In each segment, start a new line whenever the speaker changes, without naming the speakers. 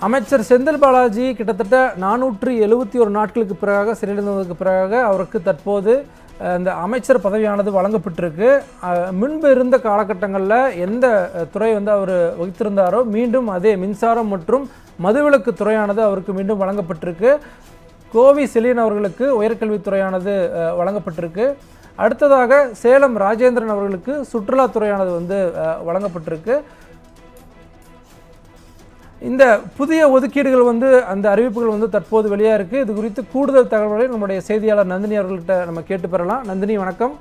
அமைச்சர் செந்தில் பாலாஜி கிட்டத்தட்ட 471 நாட்களுக்கு பிறகு சிறையிலிருந்ததுக்கு பிறகு அவருக்கு தற்போது இந்த அமைச்சர் பதவியானது வழங்கப்பட்டிருக்கு. முன்பு இருந்த காலகட்டங்களில் எந்த துறை அவர் வகித்திருந்தாரோ மீண்டும் அதே மின்சாரம் மற்றும் மதுவிலக்கு துறையானது அவருக்கு மீண்டும் வழங்கப்பட்டிருக்கு. கோவி செலியன் அவர்களுக்கு உயர்கல்வித்துறையானது வழங்கப்பட்டிருக்கு. அடுத்ததாக சேலம் ராஜேந்திரன் அவர்களுக்கு சுற்றுலாத்துறையானது வழங்கப்பட்டிருக்கு. இந்த புதிய ஒதுக்கீடுகள் அந்த அறிவிப்புகள் தற்போது வெளியாக இருக்குது. இது குறித்து கூடுதல் தகவல்களை நம்முடைய செய்தியாளர் நந்தினி அவர்கள்ட்ட நம்ம கேட்டு பெறலாம். நந்தினி, வணக்கம்.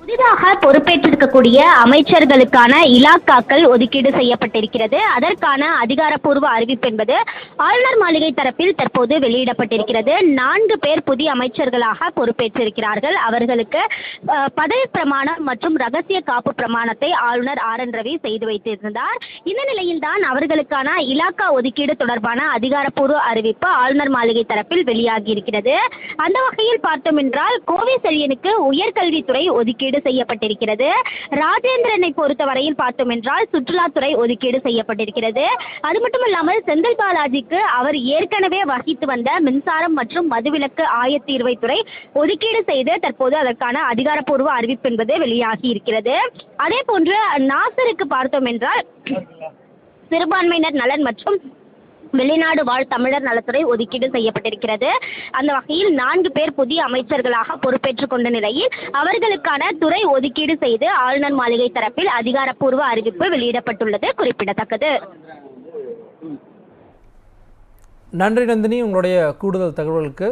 புதிதாக பொறுப்பேற்றிருக்கக்கூடிய அமைச்சர்களுக்கான இலாக்காக்கள் ஒதுக்கீடு செய்யப்பட்டிருக்கிறது. அதற்கான அதிகாரப்பூர்வ அறிவிப்பு என்பது ஆளுநர் மாளிகை தரப்பில் தற்போது வெளியிடப்பட்டிருக்கிறது. 4 பேர் புதிய அமைச்சர்களாக பொறுப்பேற்றிருக்கிறார்கள். அவர்களுக்கு பதவி பிரமாணம் மற்றும் ரகசிய காப்பு பிரமாணத்தை ஆளுநர் RN ரவி செய்து வைத்திருந்தார். இந்த நிலையில்தான் அவர்களுக்கான இலாக்கா ஒதுக்கீடு தொடர்பான அதிகாரப்பூர்வ அறிவிப்பு ஆளுநர் மாளிகை தரப்பில் வெளியாகி இருக்கிறது. அந்த வகையில் பார்த்தோம் என்றால் கோவை செழியனுக்கு உயர்கல்வித்துறை ஒதுக்கீடு செய்யப்பட்டிருக்கிறது. ராஜேந்திரனை பொறுத்தவரையில் பார்த்தோம் என்றால் சுற்றுலாத்துறை ஒதுக்கீடு செய்யப்பட்டிருக்கிறது. அது மட்டுமல்லாமல் செந்தில் பாலாஜிக்கு அவர் ஏற்கனவே வகித்து வந்த மின்சாரம் மற்றும் மதுவிலக்கு ஆயத்தீர்வைத்துறை ஒதுக்கீடு செய்து தற்போது அதற்கான அதிகாரப்பூர்வ அறிவிப்பு என்பது வெளியாகி இருக்கிறது. அதே போன்று நாசருக்கு பார்த்தோம் என்றால் சிறுபான்மையினர் நலன் மற்றும் வெளிநாடு வாழ் தமிழர் நலத்துறை ஒதுக்கீடு செய்யப்பட்டிருக்கிறது. அந்த வகையில் 4 பேர் புதிய அமைச்சர்களாக பொறுப்பேற்றுக் கொண்ட நிலையில் அவர்களுக்கான துறை ஒதுக்கீடு செய்து ஆளுநர் மாளிகை தரப்பில் அதிகாரப்பூர்வ அறிவிப்பு வெளியிடப்பட்டுள்ளது குறிப்பிடத்தக்கது.
நன்றி நந்தினி, உங்களுடைய கூடுதல் தகவலுக்கு.